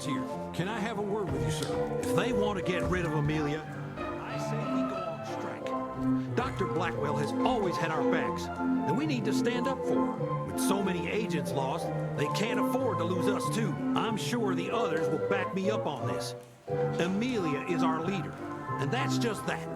Rentier. Can I have a word with you, sir? If they want to get rid of Amelia, I say we go on strike. Dr. Blackwell has always had our backs, and we need to stand up for her. With so many agents lost, they can't afford to lose us too. I'm sure the others will back me up on this. Amelia is our leader, and that's just that.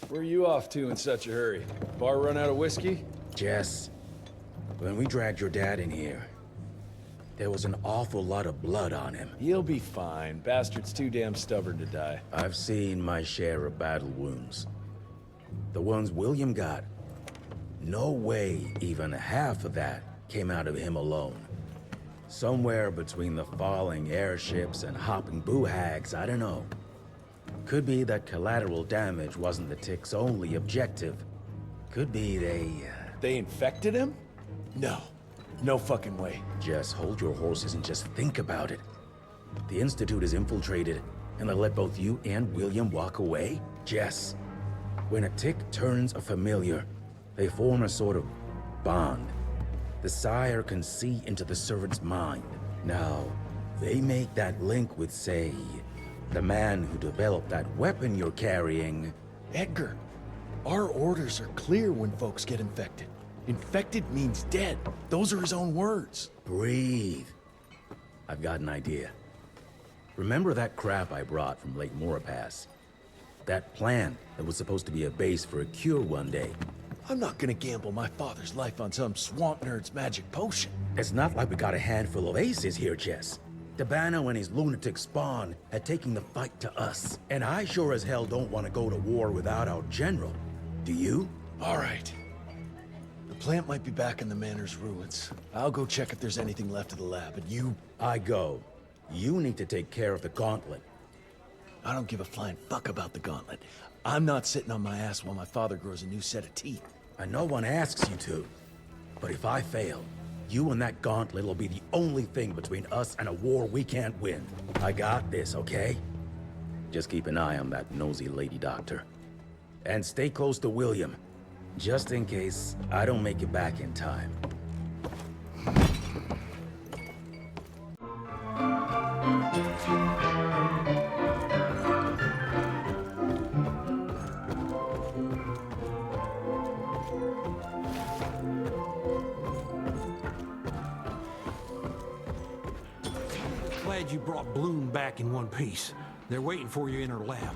Where are you off to in such a hurry? Bar run out of whiskey? Jess, when we dragged your dad in here, there was an awful lot of blood on him. He'll be fine. Bastard's too damn stubborn to die. I've seen my share of battle wounds. The ones William got, no way even half of that came out of him alone. Somewhere between the falling airships and hopping boo-hags, I don't know. Could be that collateral damage wasn't the Tick's only objective. Could be They infected him? No. No fucking way. Just hold your horses and just think about it. The Institute is infiltrated, and they let both you and William walk away? Jess, when a Tick turns a familiar, they form a sort of bond. The sire can see into the servant's mind. Now, they make that link with, say, the man who developed that weapon you're carrying. Edgar, our orders are clear when folks get infected. Infected means dead. Those are his own words. Breathe. I've got an idea. Remember that crap I brought from Lake Morapass? That plant that was supposed to be a base for a cure one day. I'm not gonna gamble my father's life on some swamp nerd's magic potion. It's not like we got a handful of aces here, Jess. Dabano and his lunatic spawn had taken the fight to us. And I sure as hell don't want to go to war without our general. Do you? All right. The plant might be back in the manor's ruins. I'll go check if there's anything left of the lab, and you... I go. You need to take care of the gauntlet. I don't give a flying fuck about the gauntlet. I'm not sitting on my ass while my father grows a new set of teeth. And no one asks you to. But if I fail, you and that gauntlet will be the only thing between us and a war we can't win. I got this, okay? Just keep an eye on that nosy lady doctor. And stay close to William, just in case I don't make it back in time. Glad you brought Bloom back in one piece. They're waiting for you in her lab.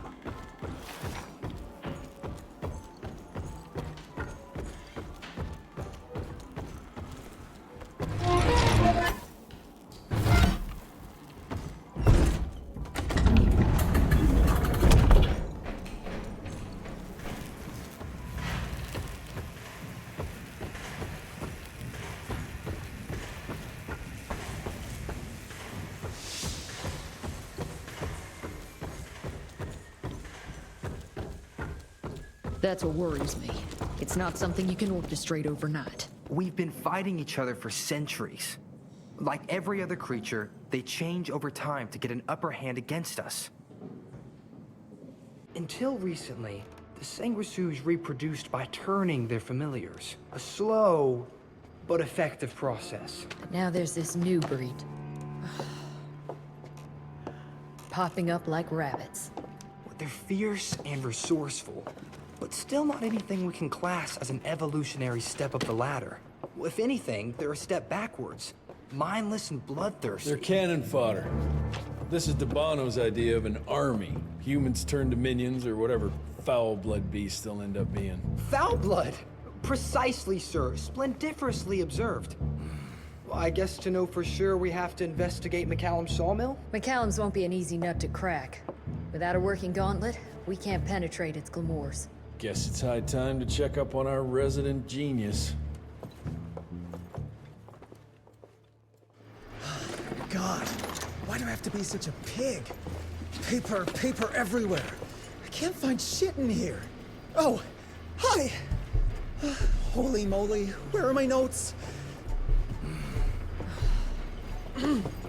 That's what worries me. It's not something you can orchestrate overnight. We've been fighting each other for centuries. Like every other creature, they change over time to get an upper hand against us. Until recently, the Sanguisu's reproduced by turning their familiars. A slow, but effective process. But now there's this new breed. Popping up like rabbits. They're fierce and resourceful, but still not anything we can class as an evolutionary step up the ladder. If anything, they're a step backwards. Mindless and bloodthirsty. They're cannon fodder. This is Dabano's idea of an army. Humans turned to minions or whatever foul-blood beasts they'll end up being. Foul blood! Precisely, sir. Splendiferously observed. Well, I guess to know for sure we have to investigate McCallum's sawmill? McCallum's won't be an easy nut to crack. Without a working gauntlet, we can't penetrate its glamours. Guess it's high time to check up on our resident genius. God, why do I have to be such a pig? Paper, paper everywhere. I can't find shit in here. Oh, hi! Holy moly, where are my notes?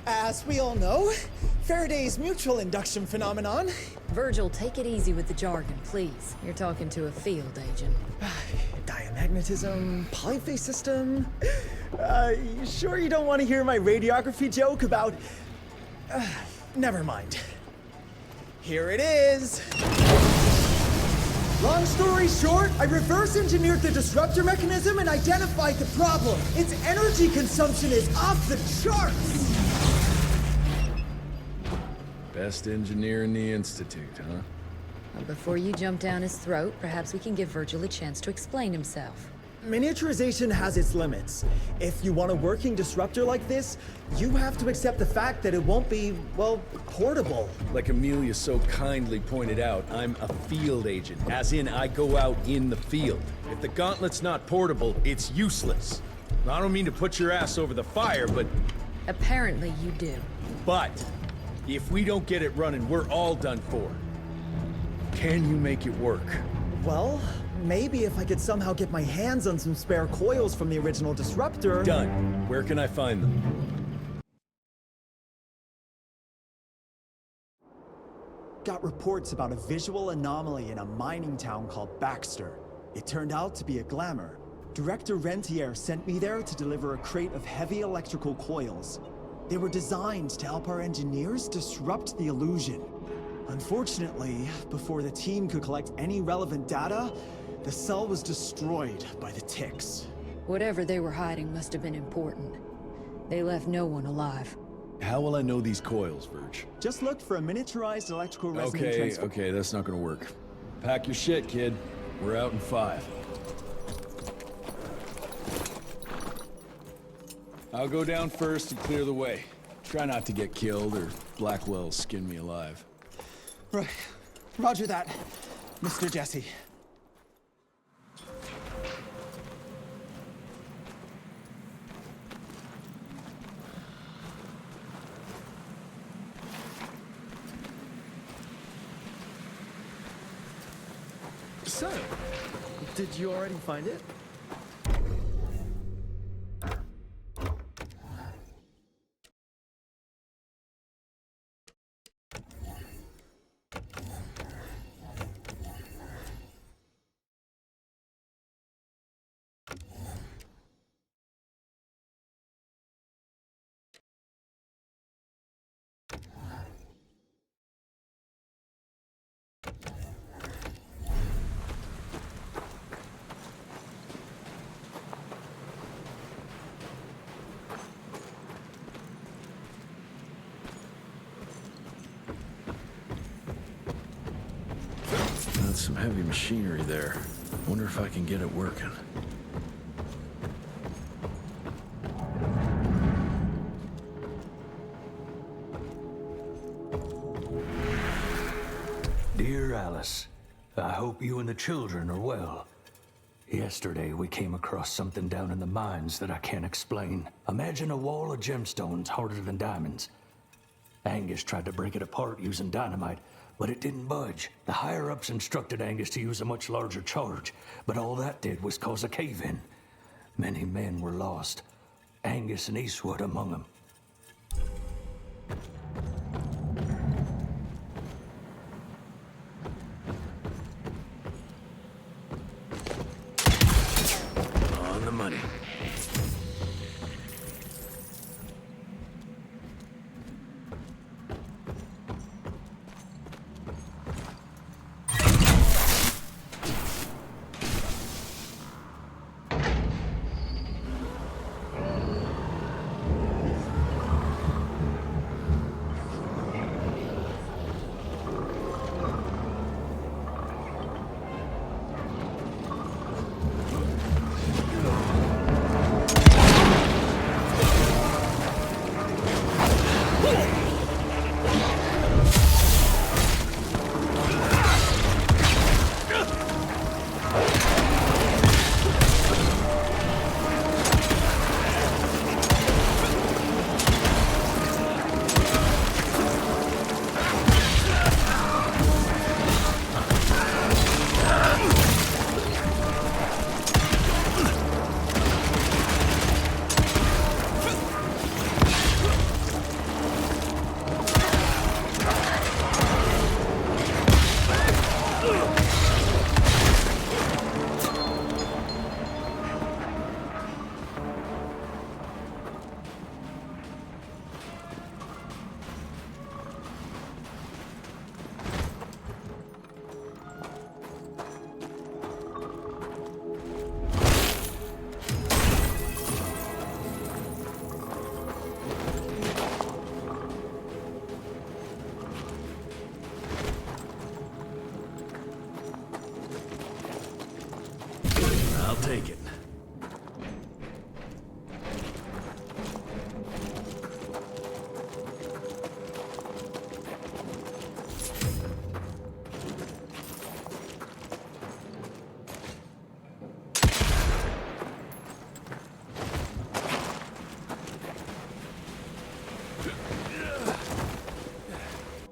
As we all know, Faraday's mutual induction phenomenon. Virgil, take it easy with the jargon, please. You're talking to a field agent. Diamagnetism, polyphase system. You sure you don't want to hear my radiography joke about... never mind. Here it is. Long story short, I reverse engineered the disruptor mechanism and identified the problem. Its energy consumption is off the charts. Best engineer in the Institute, huh? Well, before you jump down his throat, perhaps we can give Virgil a chance to explain himself. Miniaturization has its limits. If you want a working disruptor like this, you have to accept the fact that it won't be, well, portable. Like Amelia so kindly pointed out, I'm a field agent, as in I go out in the field. If the gauntlet's not portable, it's useless. I don't mean to put your ass over the fire, but... Apparently you do. But, if we don't get it running, we're all done for. Can you make it work? Well, maybe if I could somehow get my hands on some spare coils from the original disruptor... Done. Where can I find them? Got reports about a visual anomaly in a mining town called Baxter. It turned out to be a glamour. Director Rentier sent me there to deliver a crate of heavy electrical coils. They were designed to help our engineers disrupt the illusion. Unfortunately, before the team could collect any relevant data, the cell was destroyed by the ticks. Whatever they were hiding must have been important. They left no one alive. How will I know these coils, Verge? Just look for a miniaturized electrical resonant transfer. Okay, that's not gonna work. Pack your shit, kid. We're out in 5. I'll go down first and clear the way. Try not to get killed or Blackwell skin me alive. Right. Roger that, Mr. Jesse. So, did you already find it? That's some heavy machinery there. Wonder if I can get it working. Dear Alice, I hope you and the children are well. Yesterday we came across something down in the mines that I can't explain. Imagine a wall of gemstones harder than diamonds. Angus tried to break it apart using dynamite, but it didn't budge. The higher-ups instructed Angus to use a much larger charge, but all that did was cause a cave-in. Many men were lost, Angus and Eastwood among them. On the money.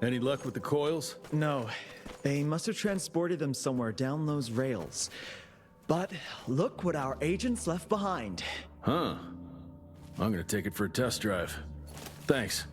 Any luck with the coils? No, they must have transported them somewhere down those rails. But look what our agents left behind. Huh. I'm gonna take it for a test drive. Thanks.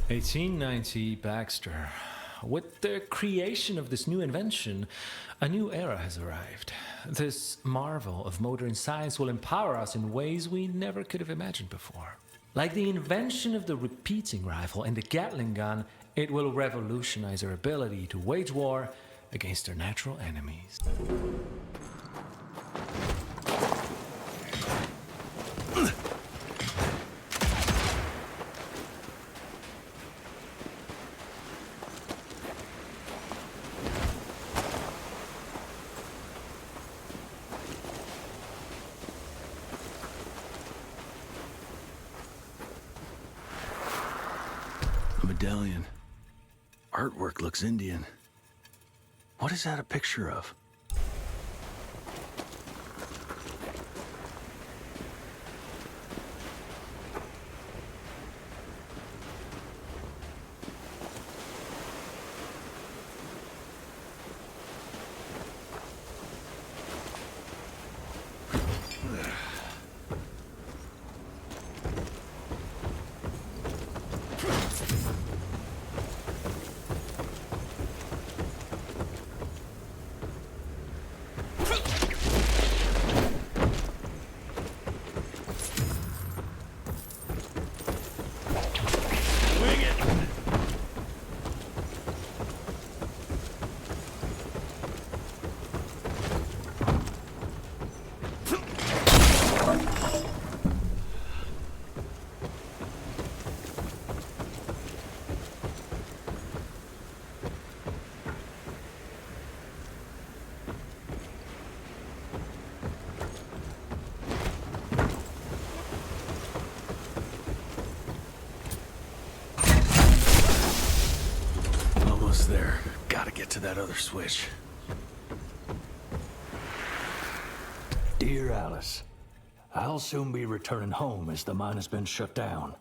"1890 Baxter. With the creation of this new invention, a new era has arrived. This marvel of modern science will empower us in ways we never could have imagined before. Like the invention of the repeating rifle and the Gatling gun, it will revolutionize our ability to wage war against our natural enemies." Medallion. Artwork looks Indian. What is that a picture of? There. Gotta get to that other switch. Dear Alice, I'll soon be returning home as the mine has been shut down.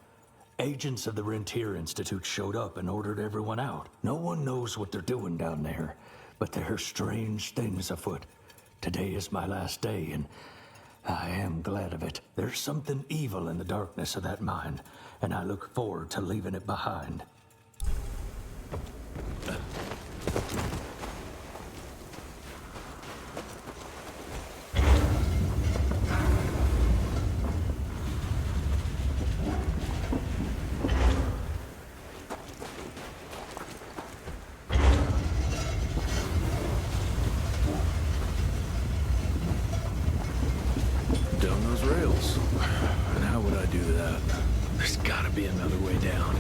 Agents of the Rentier Institute showed up and ordered everyone out. No one knows what they're doing down there, but there are strange things afoot. Today is my last day, and I am glad of it. There's something evil in the darkness of that mine, and I look forward to leaving it behind. Down those rails. And how would I do that? There's gotta be another way down.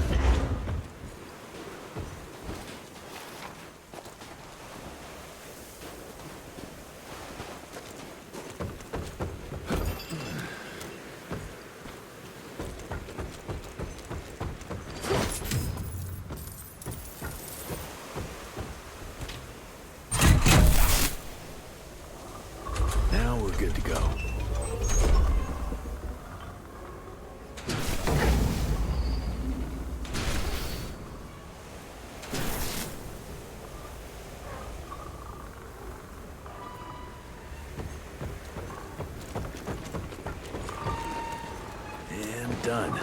Now we're good to go. And done.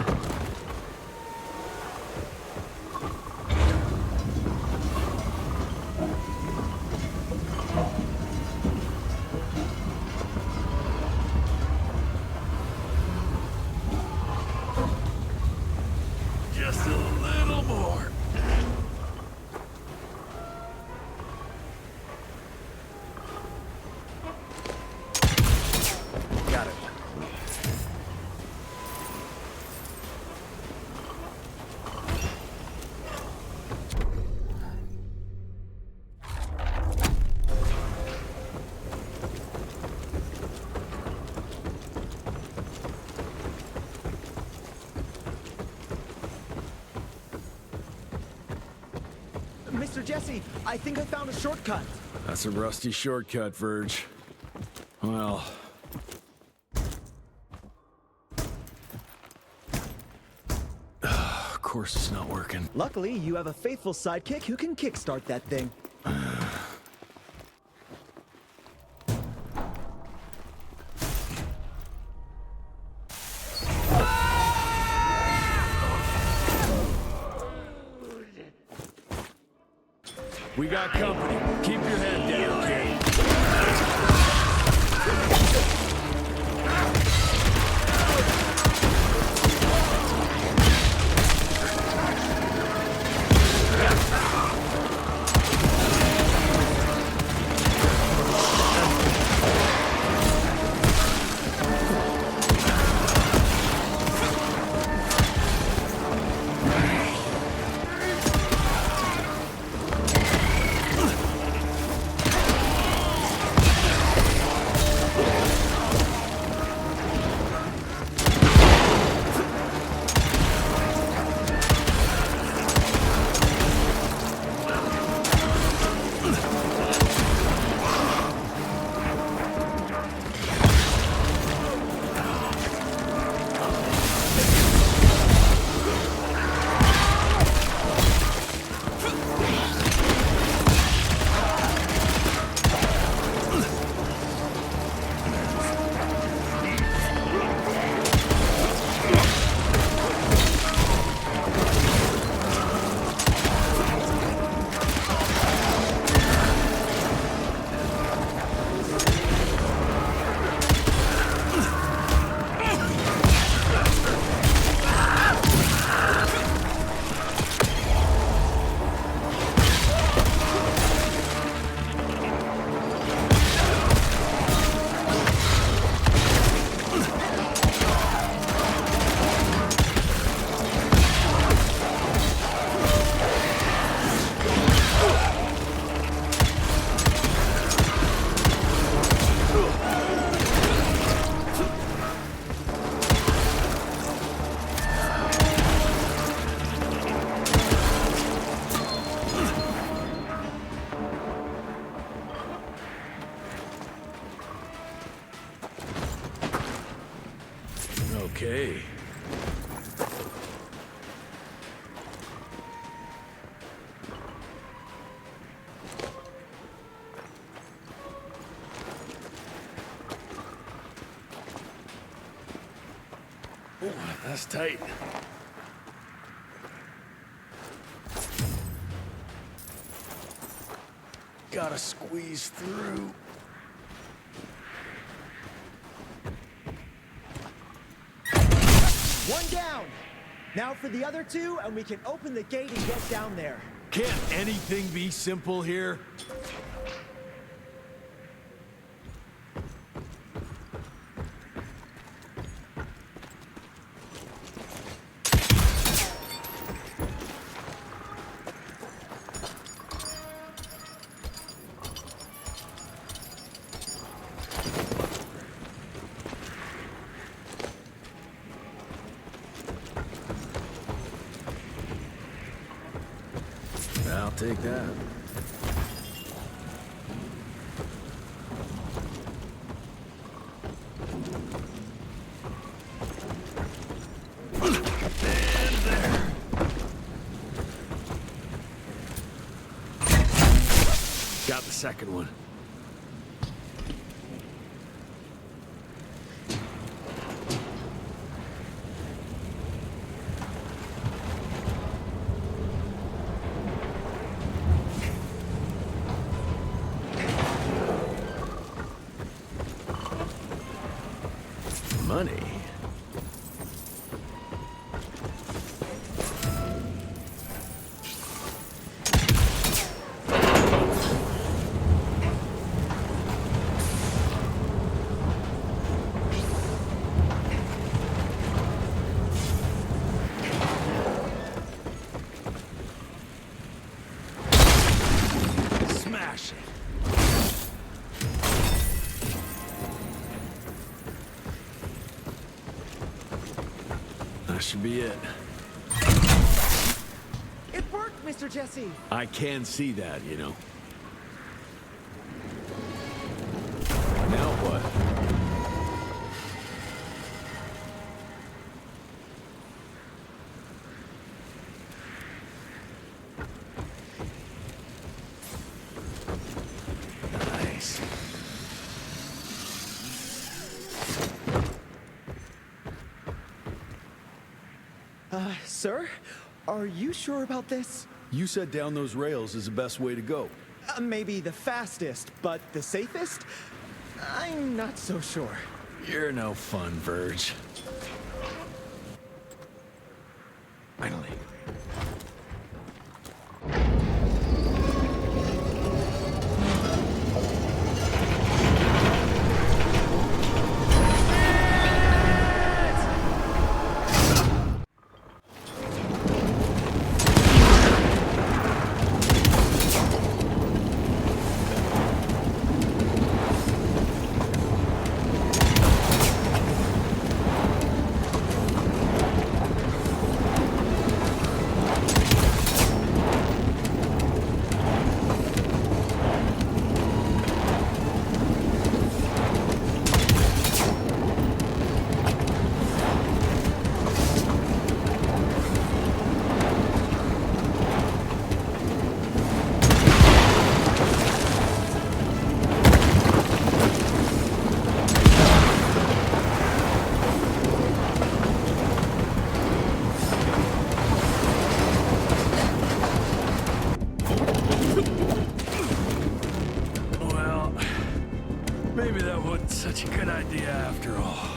Just a little more. Got it. Mr. Jesse, I think I found a shortcut. That's a rusty shortcut, Verge. Well... Of course it's not working. Luckily, you have a faithful sidekick who can kickstart that thing. We got company. Keep your head down, kid. Okay. Oh, that's tight. Gotta squeeze through. One down! Now for the other two, and we can open the gate and get down there. Can't anything be simple here? I'll take that. And there. Got the second one. Money. Smash it. That should be it. It worked, Mr. Jesse! I can see that, you know. Now what? Nice. Sir? Are you sure about this? You said down those rails is the best way to go. Maybe the fastest, but the safest? I'm not so sure. You're no fun, Verge. Finally. Maybe that wasn't such a good idea after all.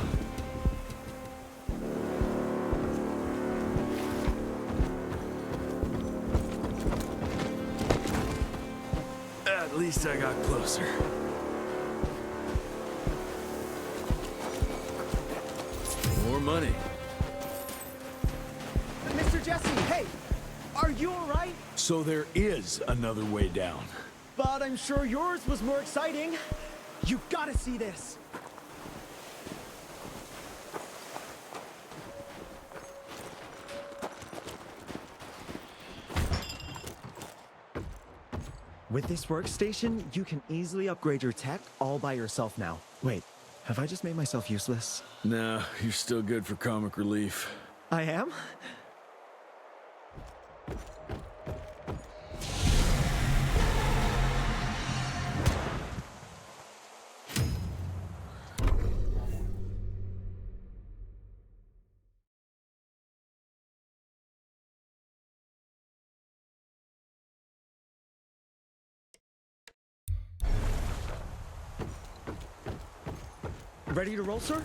At least I got closer. More money. Mr. Jesse, hey! Are you alright? So there is another way down. But I'm sure yours was more exciting. You gotta see this! With this workstation, you can easily upgrade your tech all by yourself now. Wait, Have I just made myself useless? No, you're still good for comic relief. I am? Ready to roll, sir?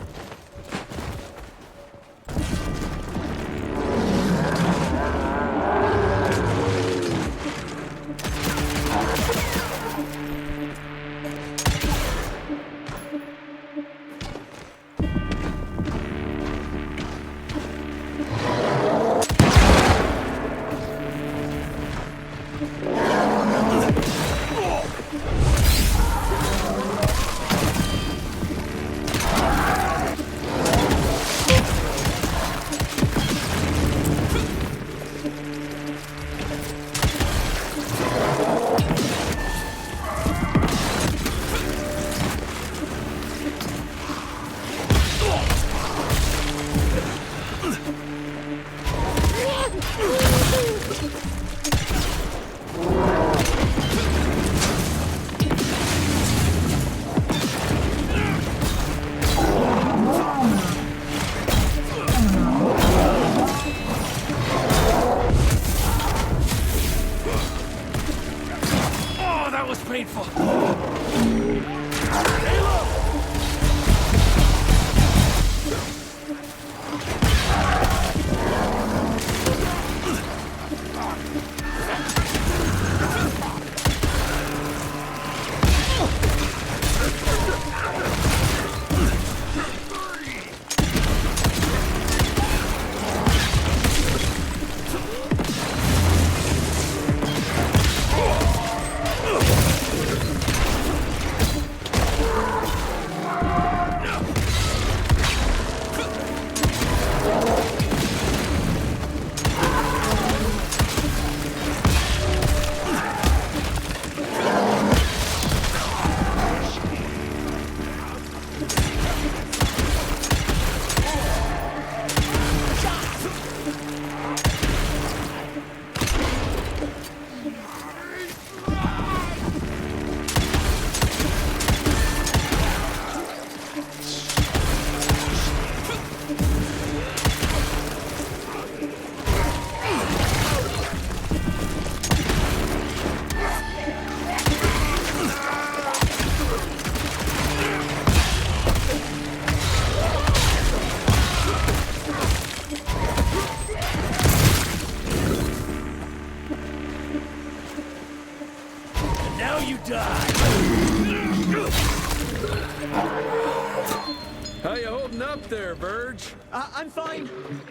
How you holding up there, Verge? I'm fine.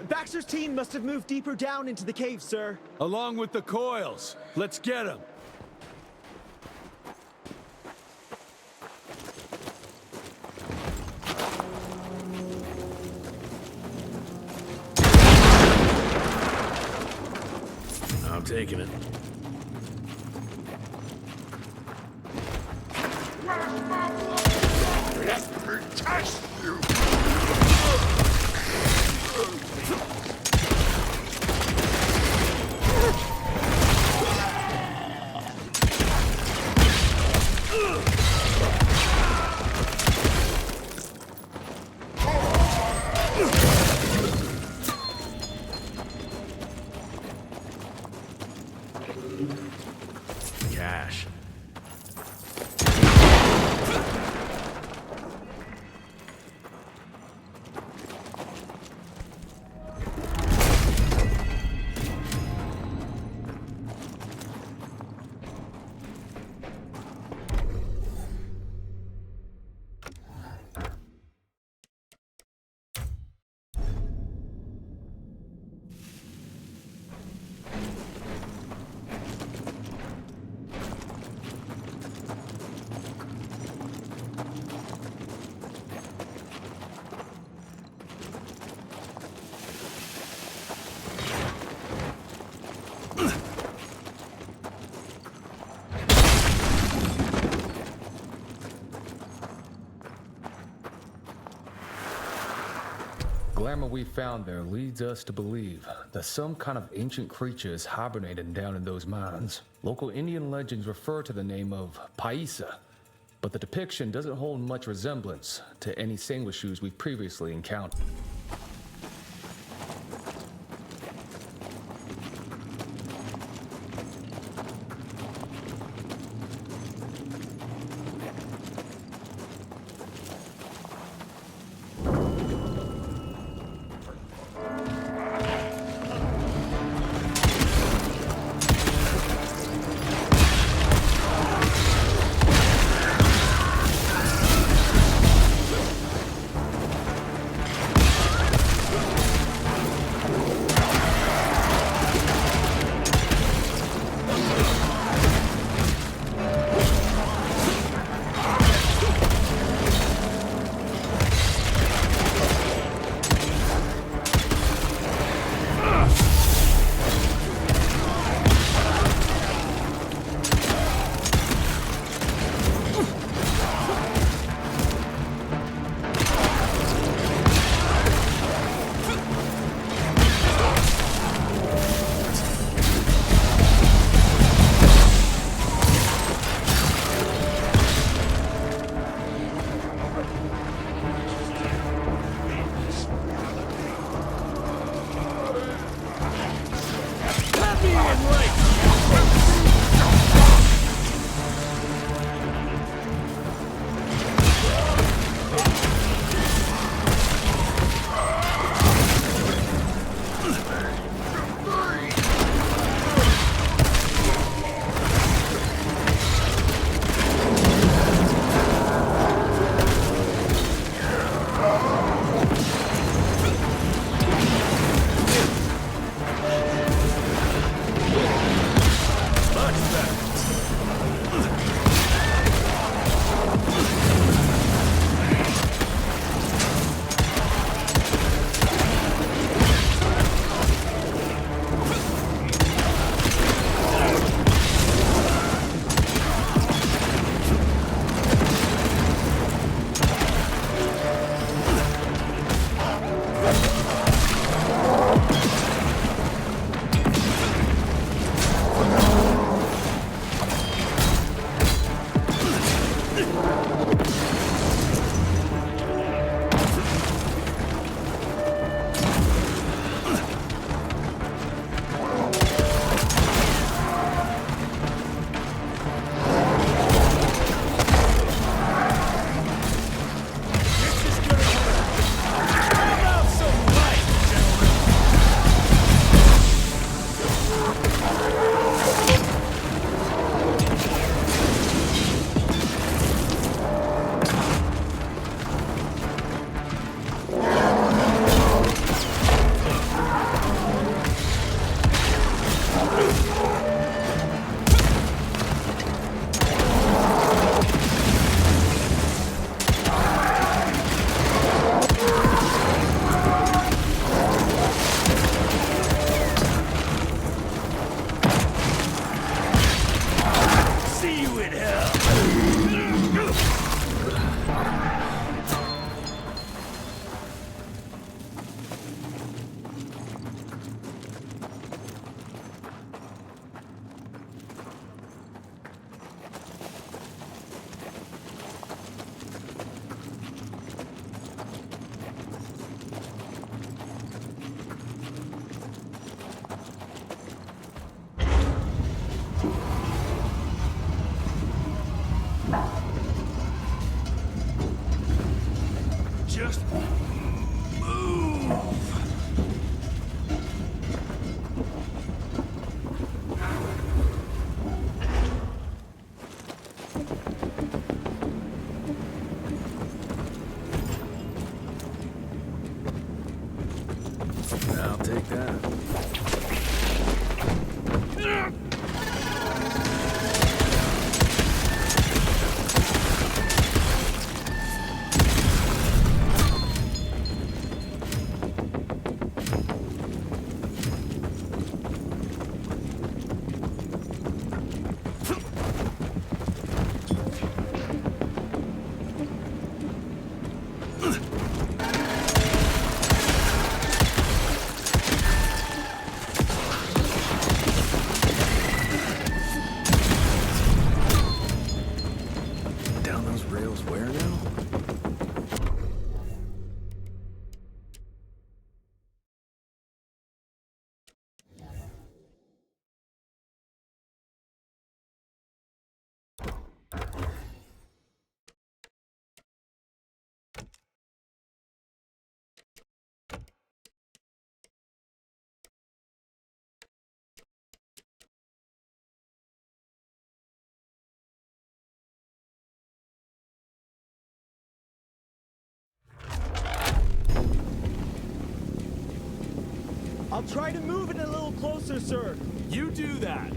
Baxter's team must have moved deeper down into the cave, sir. Along with the coils. Let's get them. I'm taking it. Cash. glamour we found there leads us to believe that some kind of ancient creature is hibernating down in those mines. Local Indian legends refer to the name of Paisa, but the depiction doesn't hold much resemblance to any Sanguishus we've previously encountered. I'll try to move it a little closer, sir. You do that.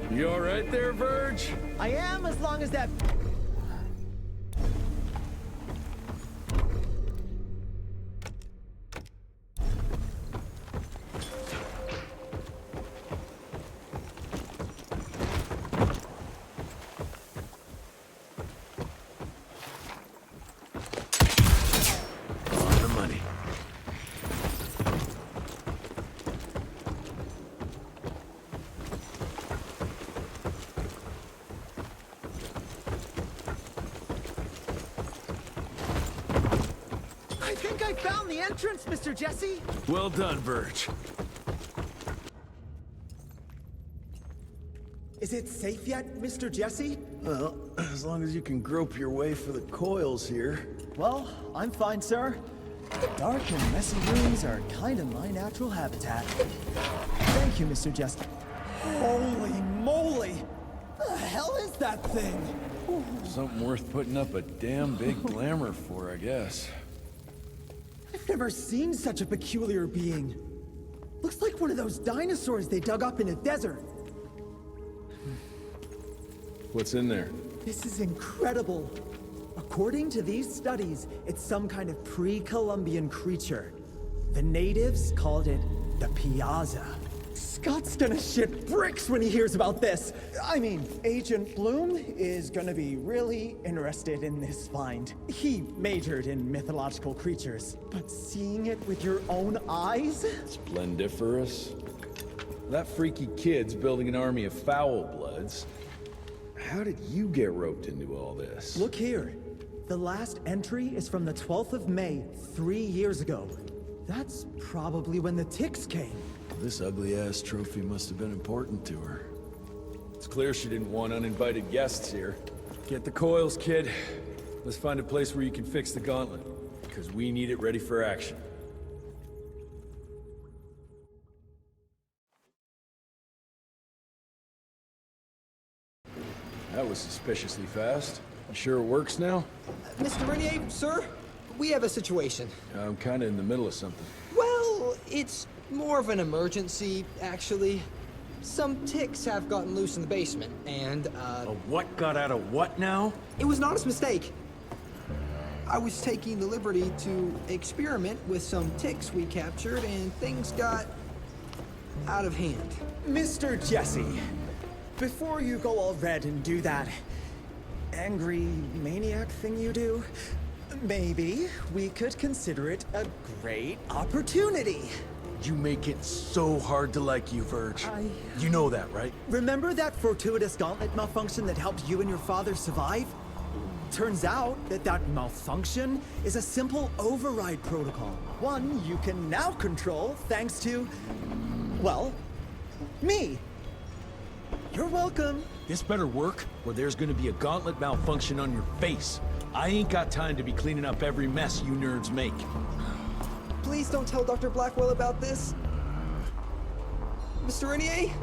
You all right there, Verge? I am, as long as that... On the money. I think I found the entrance, Mr. Jesse. Well done, Verge. Is it safe yet, Mr. Jesse? Well, as long as you can grope your way for the coils here. Well, I'm fine, sir. Dark and messy rooms are kind of my natural habitat. Thank you, Mr. Jesse. Holy moly! The hell is that thing? Something worth putting up a damn big glamour for, I guess. I've never seen such a peculiar being. Looks like one of those dinosaurs they dug up in a desert. What's in there? This is incredible. According to these studies, it's some kind of pre-Columbian creature. The natives called it the Piazza. Scott's gonna shit bricks when he hears about this. I mean, Agent Bloom is gonna be really interested in this find. He majored in mythological creatures, but seeing it with your own eyes? Splendiferous. That freaky kid's building an army of foul bloods. How did you get roped into all this? Look here. The last entry is from the 12th of May, 3 years ago. That's probably when the ticks came. This ugly-ass trophy must have been important to her. It's clear she didn't want uninvited guests here. Get the coils, kid. Let's find a place where you can fix the gauntlet, because we need it ready for action. That was suspiciously fast. You sure it works now? Mr. Rentier, sir, we have a situation. I'm kinda in the middle of something. Well, it's more of an emergency, actually. Some ticks have gotten loose in the basement, and, A what got out of what now? it was an honest mistake. I was taking the liberty to experiment with some ticks we captured, and things got out of hand. Mr. Jesse, before you go all red and do that angry maniac thing you do, maybe we could consider it a great opportunity. You make it so hard to like you, Verge. You know that, right? Remember that fortuitous gauntlet malfunction that helped you and your father survive? Turns out that malfunction is a simple override protocol. One you can now control thanks to, well, me. You're welcome. This better work, or there's gonna be a gauntlet malfunction on your face. I ain't got time to be cleaning up every mess you nerds make. Please don't tell Dr. Blackwell about this. Mr. Rentier?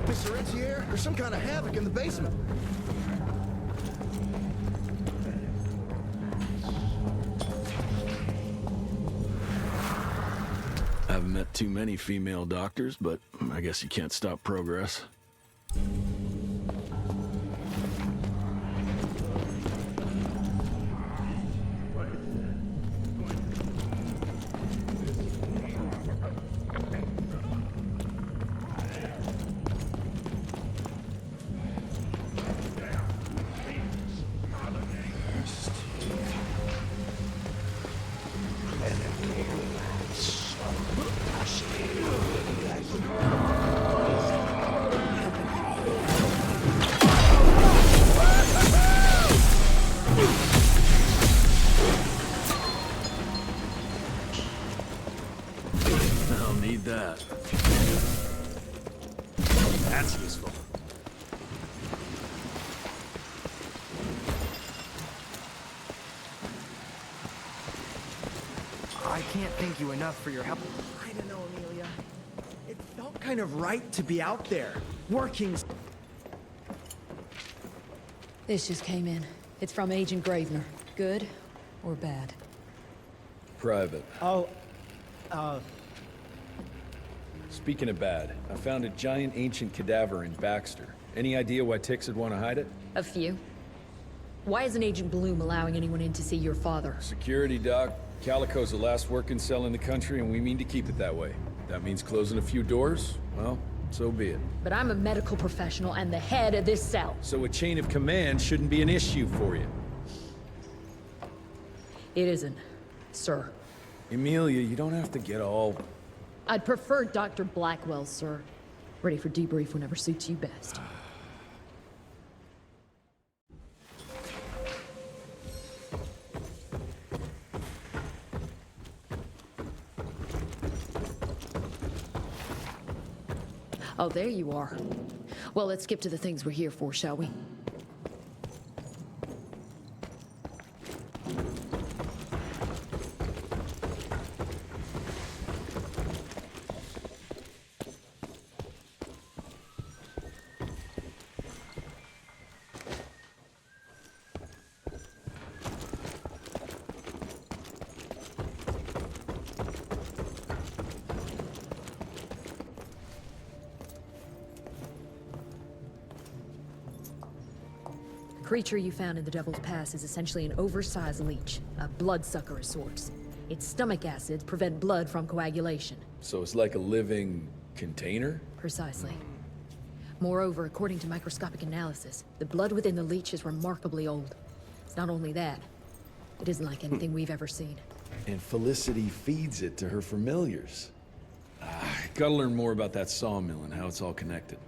Mr. Rentier, there's some kind of havoc in the basement. I haven't met too many female doctors, but I guess you can't stop progress. I'll need that. That's useful. I can't thank you enough for your help. I don't know, Amelia. It felt kind of right to be out there, working. This just came in. It's from Agent Gravener. Good or bad? Private. Oh, Speaking of bad, I found a giant ancient cadaver in Baxter. Any idea why ticks would want to hide it? A few. Why isn't Agent Bloom allowing anyone in to see your father? Security, Doc. Calico's the last working cell in the country, and we mean to keep it that way. That means closing a few doors? Well, so be it. But I'm a medical professional and the head of this cell. So a chain of command shouldn't be an issue for you. It isn't, sir. Emilia, you don't have to get all... I'd prefer Dr. Blackwell, sir. Ready for debrief whenever suits you best. Oh, there you are. Well, let's skip to the things we're here for, shall we? The creature you found in the Devil's Pass is essentially an oversized leech, a bloodsucker of sorts. Its stomach acids prevent blood from coagulation. So it's like a living container? Precisely. Moreover, according to microscopic analysis, the blood within the leech is remarkably old. It's not only that, it isn't like anything we've ever seen. And Felicity feeds it to her familiars. Gotta learn more about that sawmill and how it's all connected.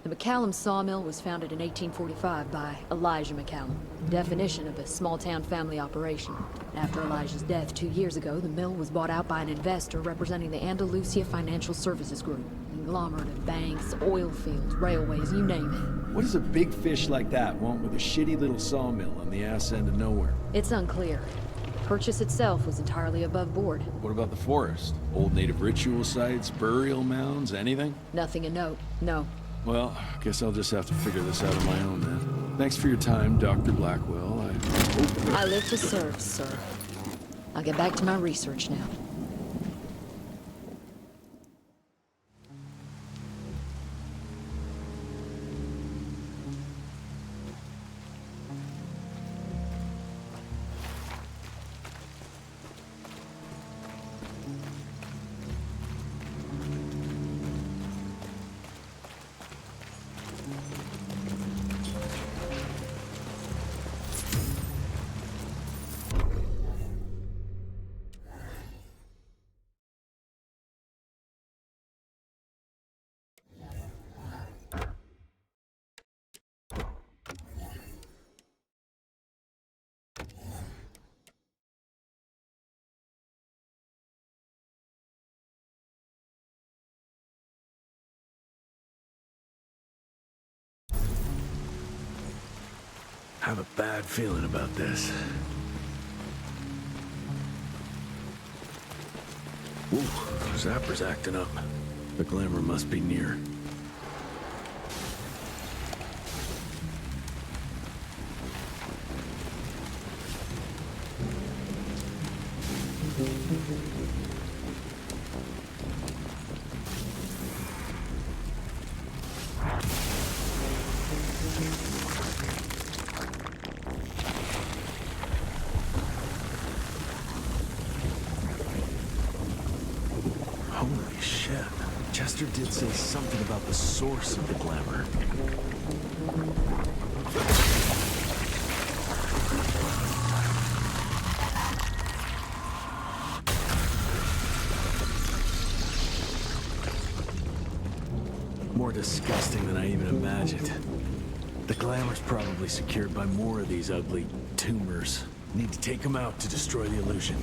The McCallum sawmill was founded in 1845 by Elijah McCallum, definition of a small-town family operation. After Elijah's death 2 years ago, the mill was bought out by an investor representing the Andalusia Financial Services Group. Conglomerate of banks, oil fields, railways, you name it. What does a big fish like that want with a shitty little sawmill on the ass end of nowhere? It's unclear. The purchase itself was entirely above board. What about the forest? Old native ritual sites, burial mounds, anything? Nothing of note, no. Well, guess I'll just have to figure this out on my own then. Thanks for your time, Dr. Blackwell. I live to serve, sir. I'll get back to my research now. I have a bad feeling about this. Ooh, Zapper's acting up. The glamour must be near. Holy shit. Chester did say something about the source of the glamour. More disgusting than I even imagined. The glamour's probably secured by more of these ugly tumors. Need to take them out to destroy the illusion.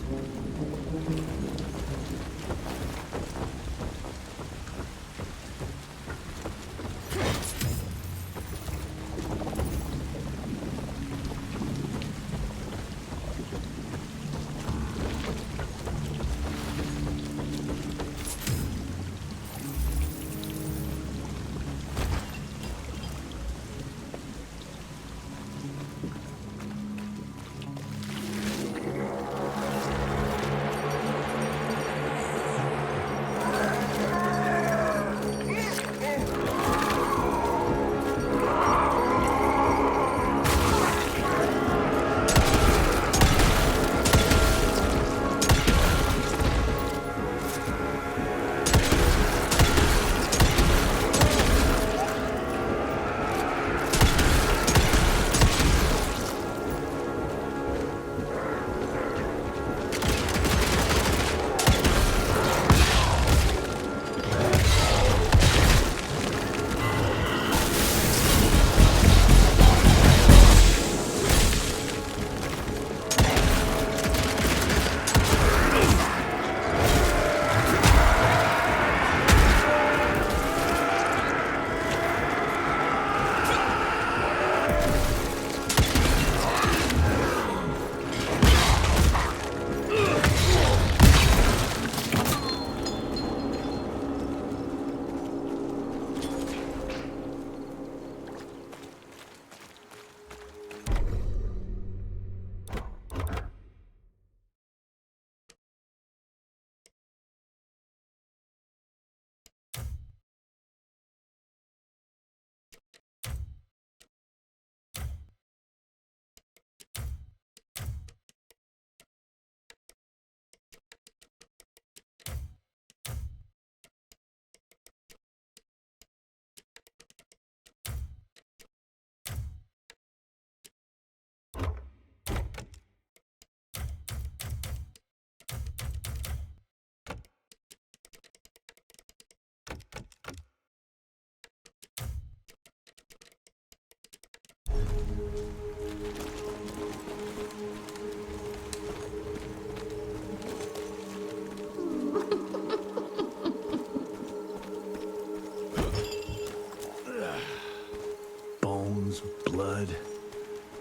bones, blood,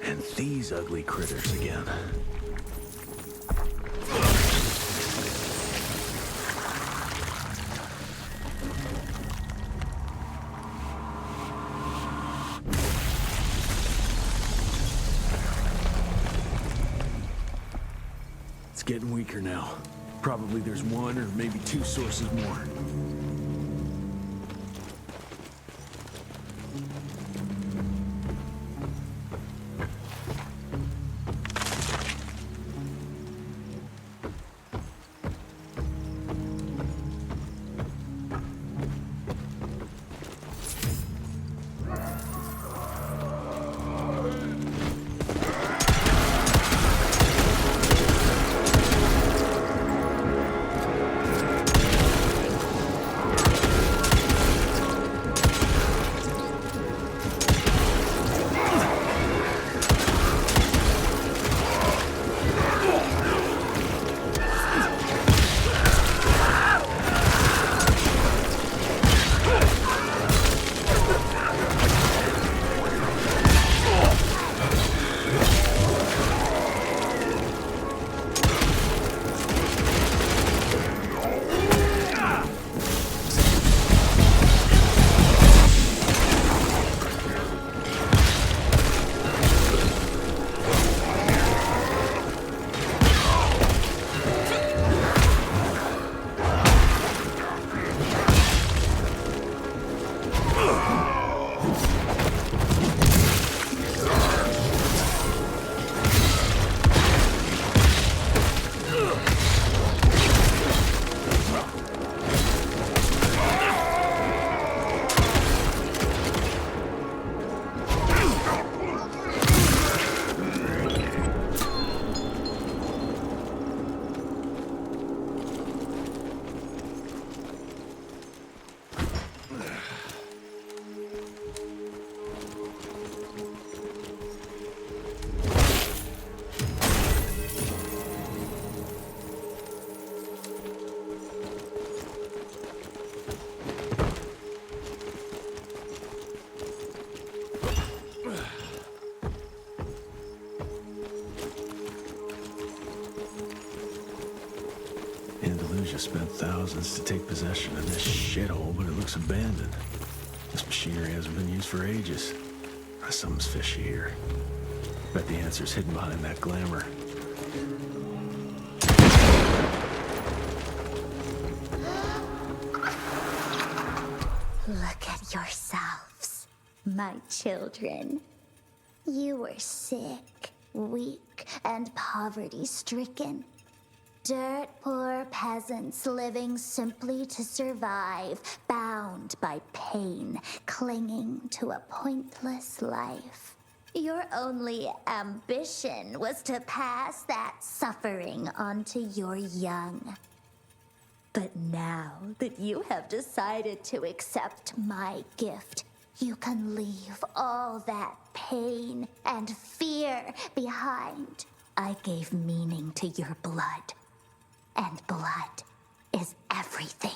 and these ugly critters again. It's getting weaker now. Probably there's one or maybe two sources more. Spent thousands to take possession of this shithole, but it looks abandoned. This machinery hasn't been used for ages. Something's fishy here. Bet the answer's hidden behind that glamour. Look at yourselves, my children. You were sick, weak, and poverty-stricken. Dirt poor peasants living simply to survive, bound by pain, clinging to a pointless life. Your only ambition was to pass that suffering on to your young. But now that you have decided to accept my gift, you can leave all that pain and fear behind. I gave meaning to your blood. And blood is everything.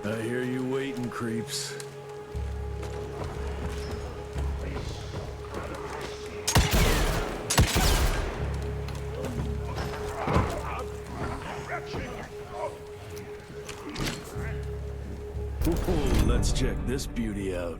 I hear you waiting, creeps. Ooh, let's check this beauty out.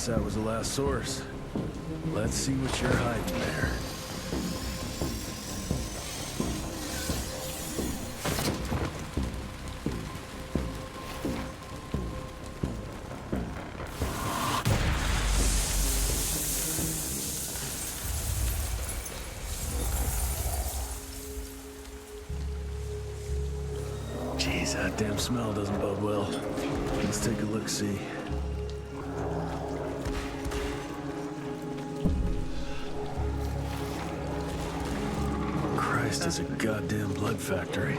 Guess that was the last source. Let's see what you're hiding there. Jeez, that damn smell doesn't bode well. Let's take a look-see. Christ, it's a goddamn blood factory.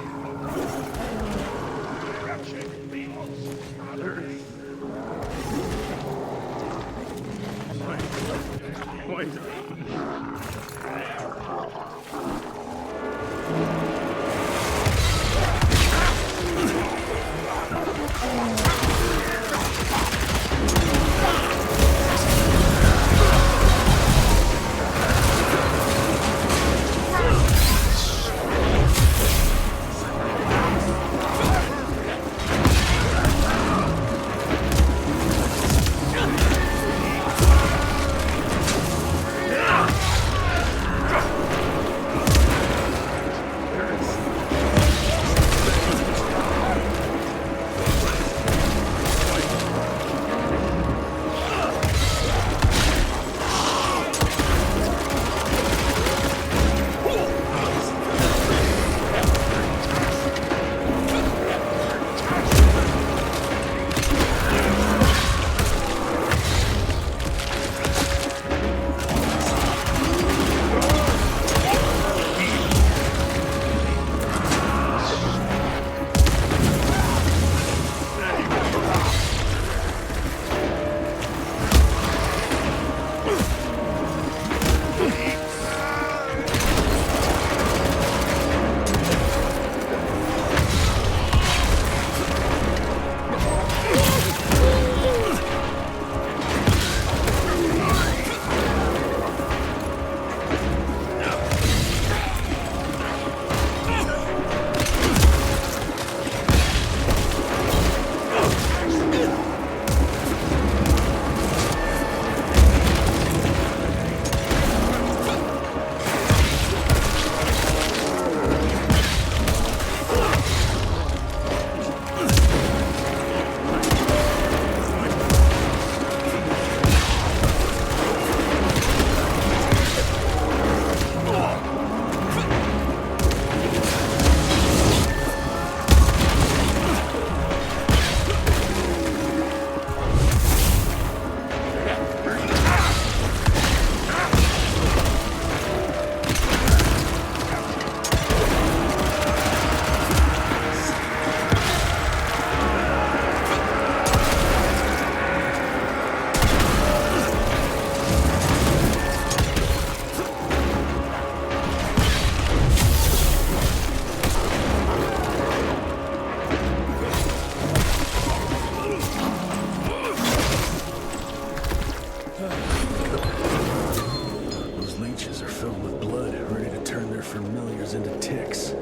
into ticks.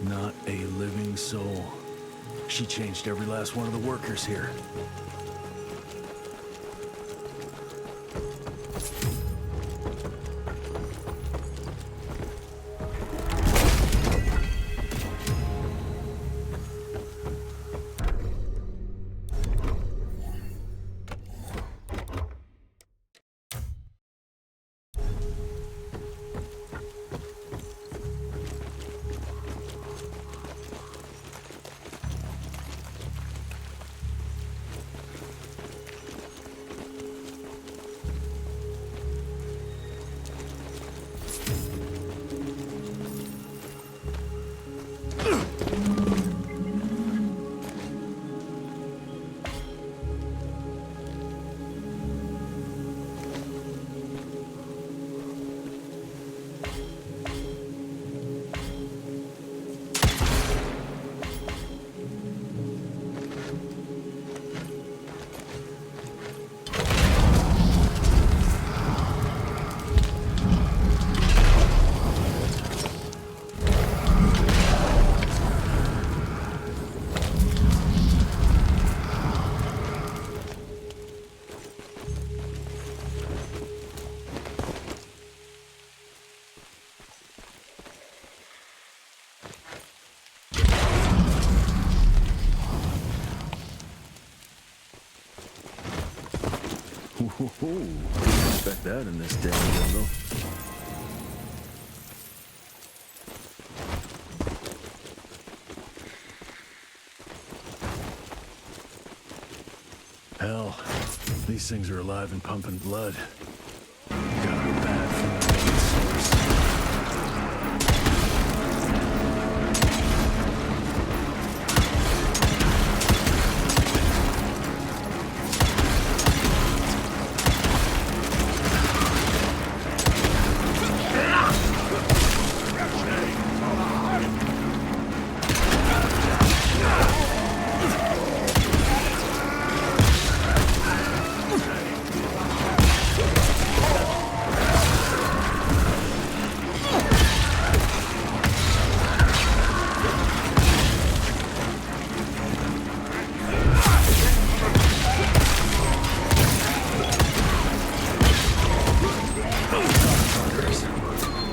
Not a living soul. She changed every last one of the workers here. Didn't expect that in this damn jungle. Hell, these things are alive and pumping blood. Gotta be bad from the main source.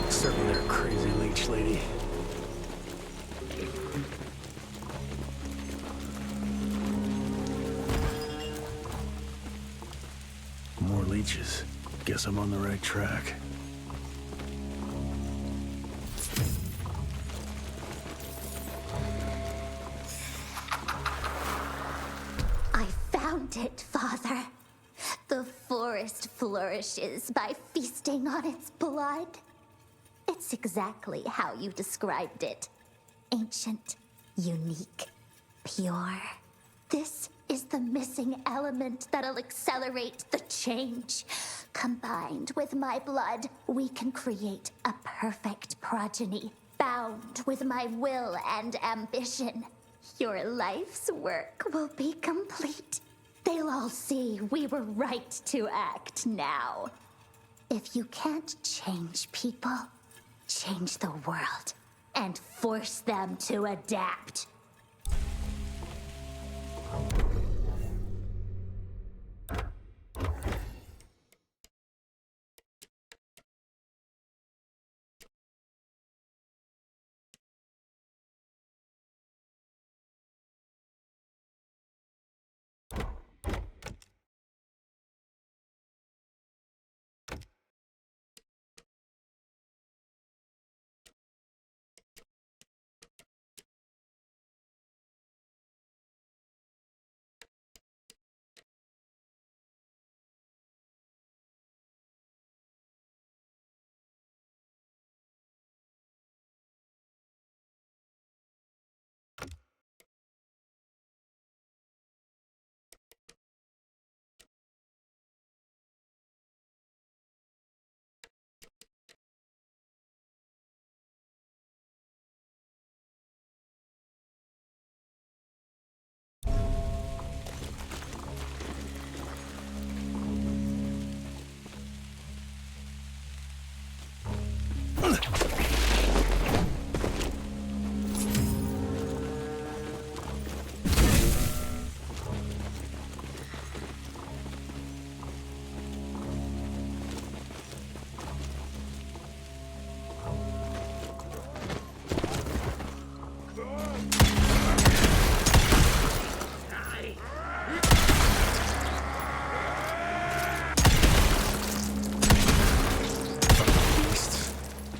Circle there, crazy leech lady. More leeches. Guess I'm on the right track. I found it, Father. The forest flourishes by feasting on its blood. It's exactly how you described it. Ancient, unique, pure. This is the missing element that'll accelerate the change. Combined with my blood, we can create a perfect progeny, bound with my will and ambition. Your life's work will be complete. They'll all see we were right to act now. If you can't change people, change the world and force them to adapt.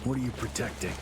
What are you protecting?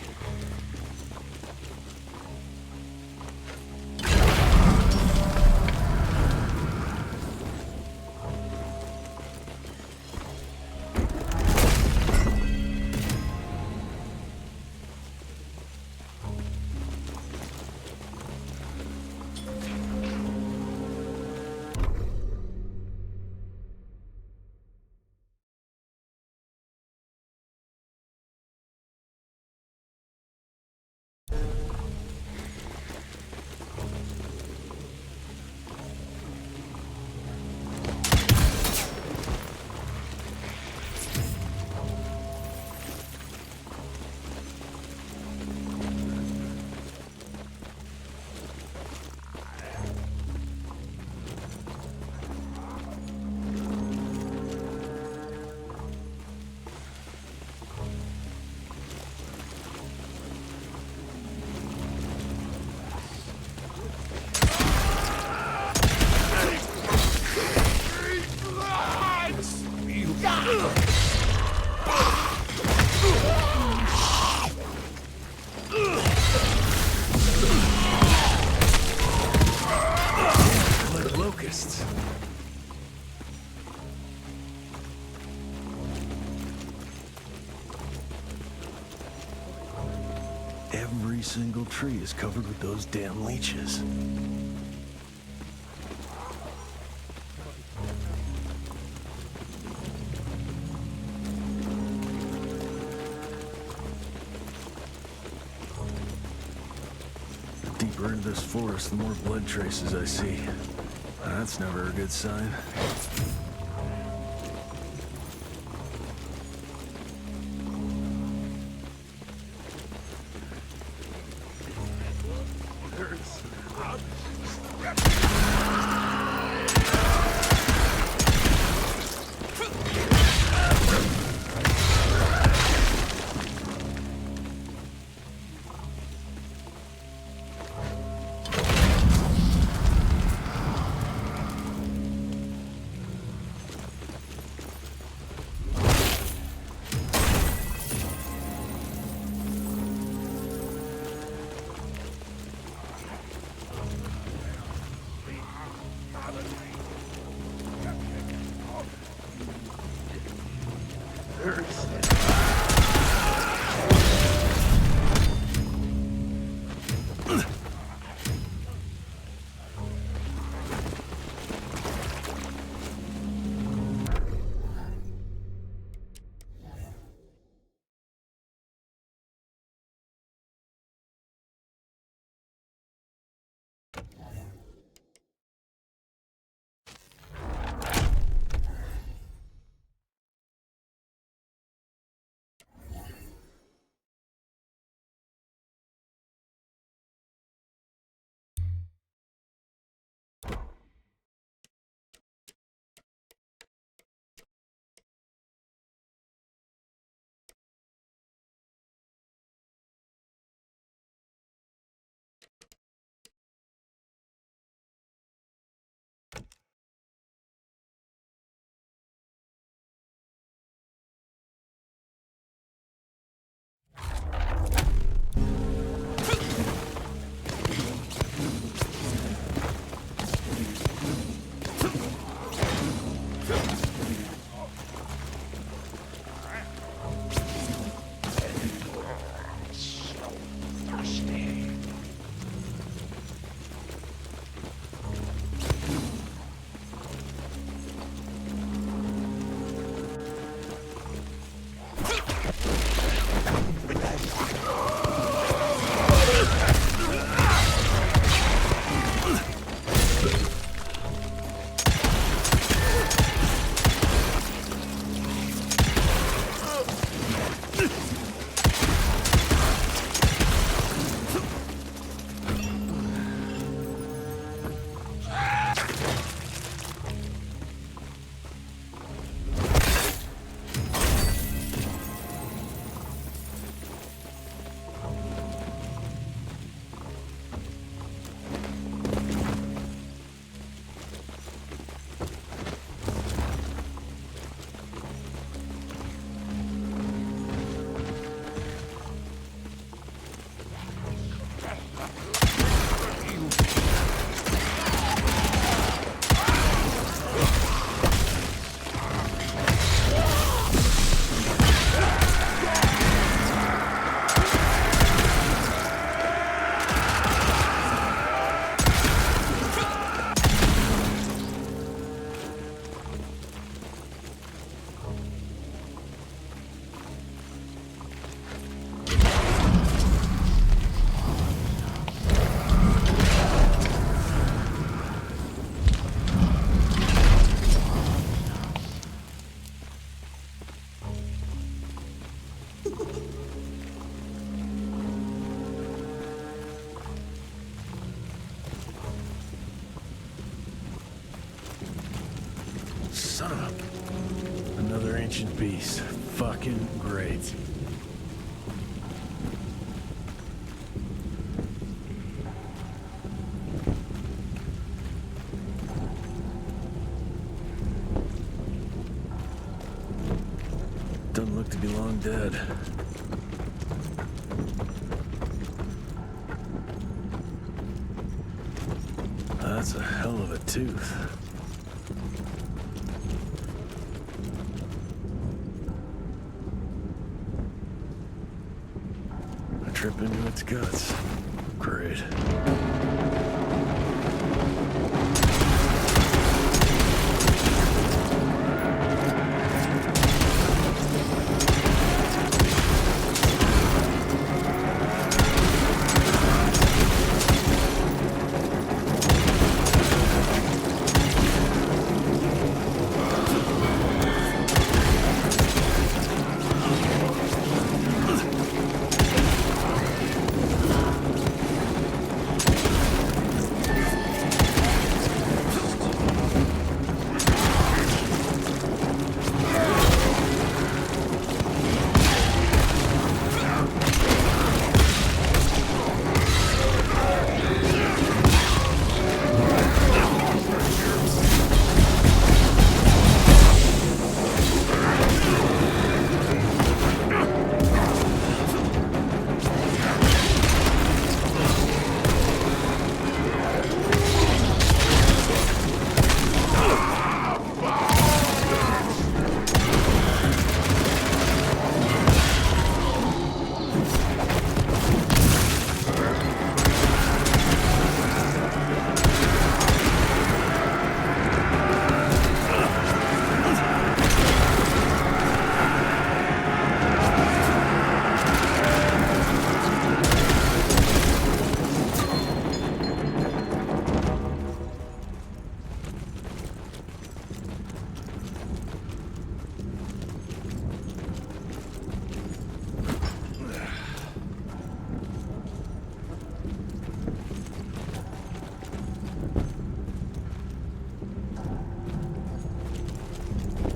Like locusts. Every single tree is covered with those damn leeches. The deeper into this forest, the more blood traces I see. That's never a good sign. Son of a... Another ancient beast. Fucking great. look to be long dead. That's a hell of a tooth. I trip into its guts. Great.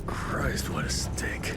Christ, what a stink.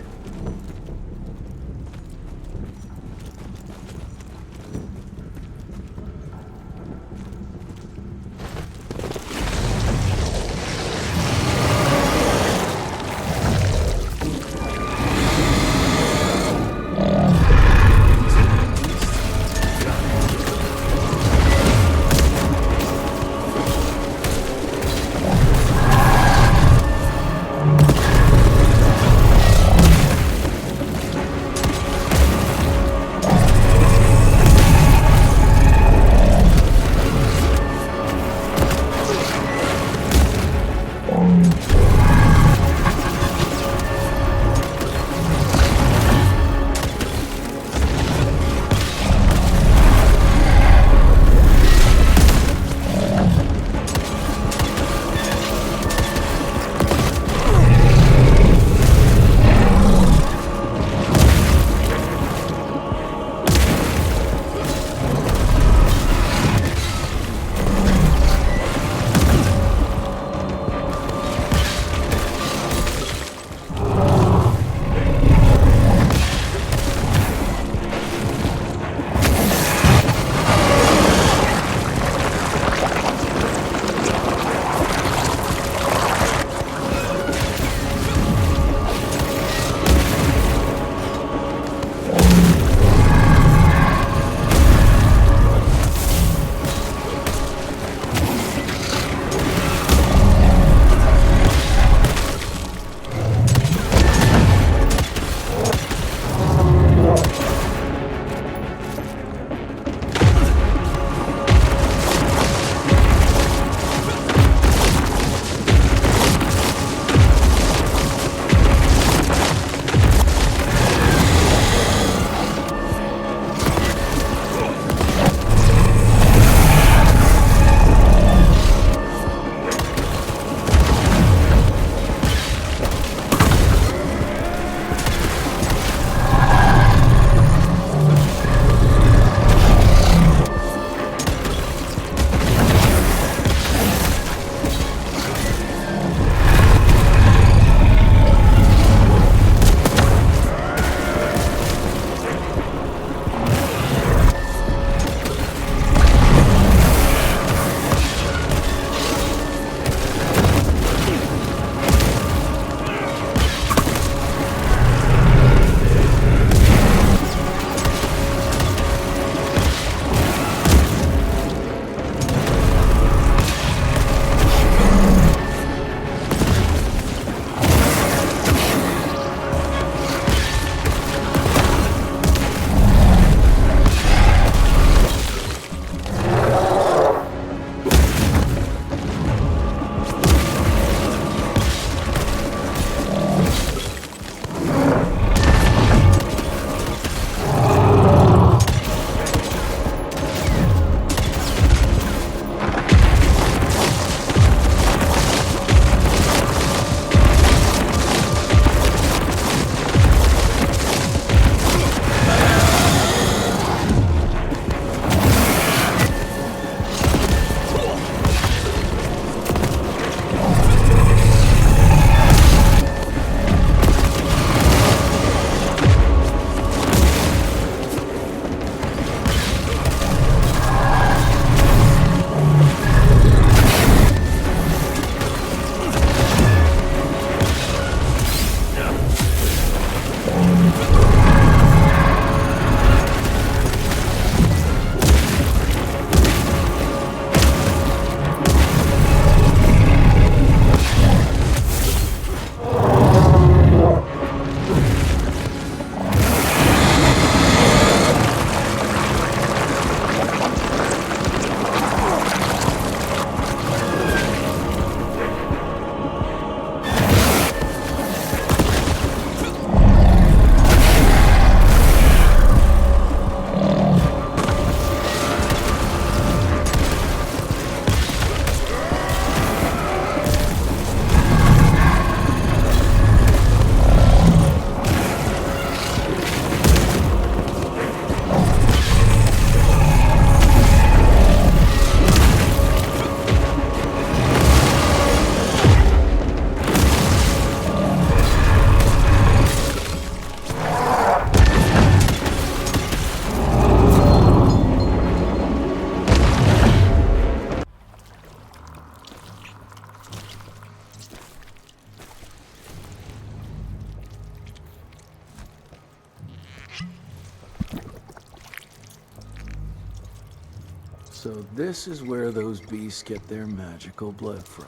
So this is where those beasts get their magical blood from.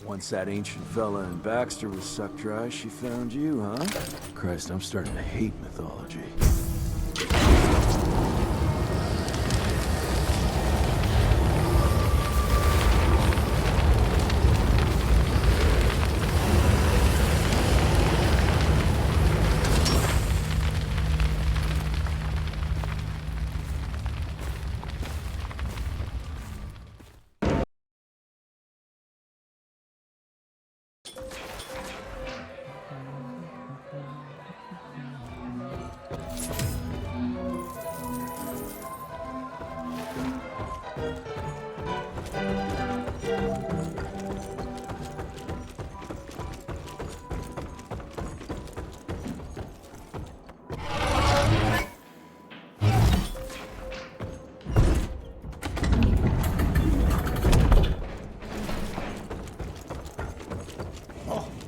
Once that ancient fella in Baxter was sucked dry, she found you, huh? Christ, I'm starting to hate mythology.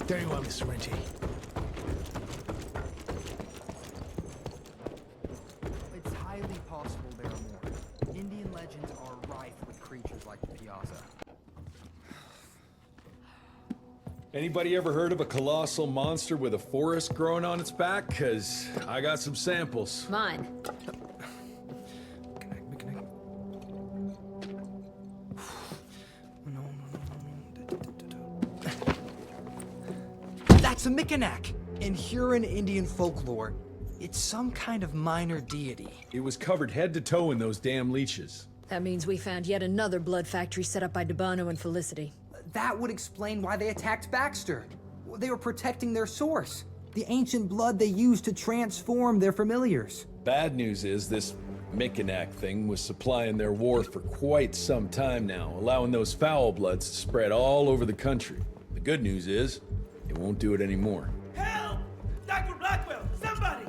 There you are, Mr. Rentier. It's highly possible there are more. Indian legends are rife with creatures like the Piazza. Anybody ever heard of a colossal monster with a forest growing on its back? 'Cause I got some samples. Mine. That's a Mikanak! In Huron Indian folklore, it's some kind of minor deity. It was covered head to toe in those damn leeches. That means we found yet another blood factory set up by Debano and Felicity. That would explain why they attacked Baxter. They were protecting their source, the ancient blood they used to transform their familiars. Bad news is this Mikanak thing was supplying their war for quite some time now, allowing those foul bloods to spread all over the country. The good news is, it won't do it anymore. Help! Dr. Blackwell, somebody!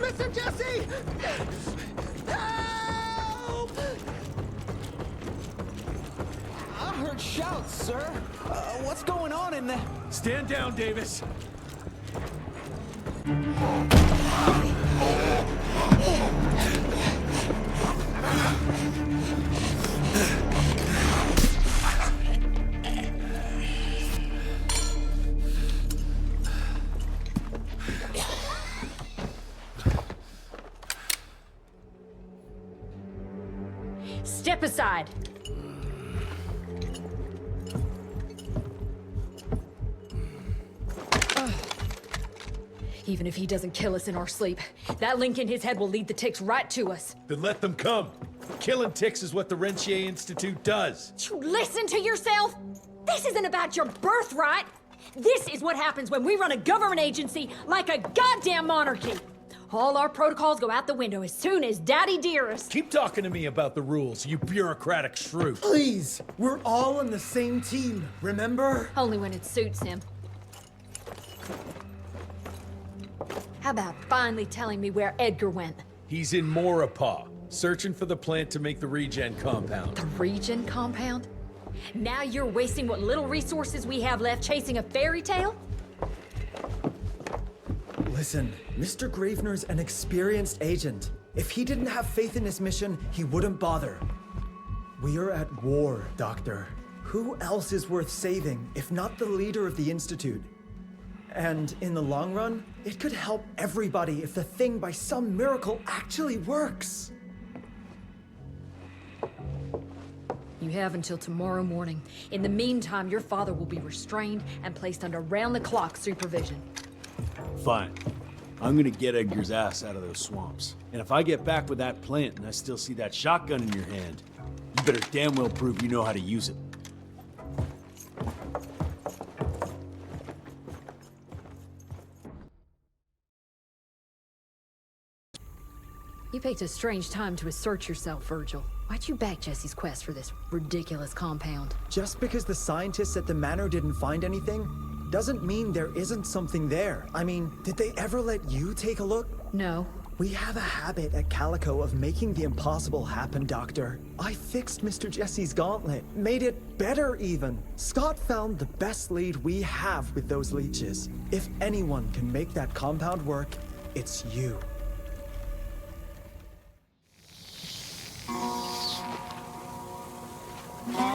Mr. Jesse! Help! I heard shouts, sir. What's going on in there? Stand down, Davis. Step aside. Even if he doesn't kill us in our sleep, that link in his head will lead the ticks right to us. Then let them come. Killing ticks is what the Rentier Institute does. You listen to yourself? This isn't about your birthright. This is what happens when we run a government agency like a goddamn monarchy. All our protocols go out the window as soon as Daddy Dearest. Keep talking to me about the rules, you bureaucratic shrew. Please, we're all on the same team, remember? Only when it suits him. How about finally telling me where Edgar went? He's in Maurepas, searching for the plant to make the regen compound. The regen compound? Now you're wasting what little resources we have left chasing a fairy tale? Listen, Mr. Gravener's an experienced agent. If he didn't have faith in his mission, he wouldn't bother. We are at war, Doctor. Who else is worth saving, if not the leader of the Institute? And in the long run, it could help everybody if the thing by some miracle actually works. You have until tomorrow morning. In the meantime, your father will be restrained and placed under round-the-clock supervision. Fine. I'm gonna get Edgar's ass out of those swamps. And if I get back with that plant and I still see that shotgun in your hand, you better damn well prove you know how to use it. You picked a strange time to assert yourself, Virgil. Why'd you back Jesse's quest for this ridiculous compound? Just because the scientists at the manor didn't find anything, doesn't mean there isn't something there. I mean, did they ever let you take a look? No, We have a habit at Calico of making the impossible happen, Doctor. I fixed Mr. Jesse's gauntlet, made it better even. Scott found the best lead we have with those leeches. If anyone can make that compound work, it's you.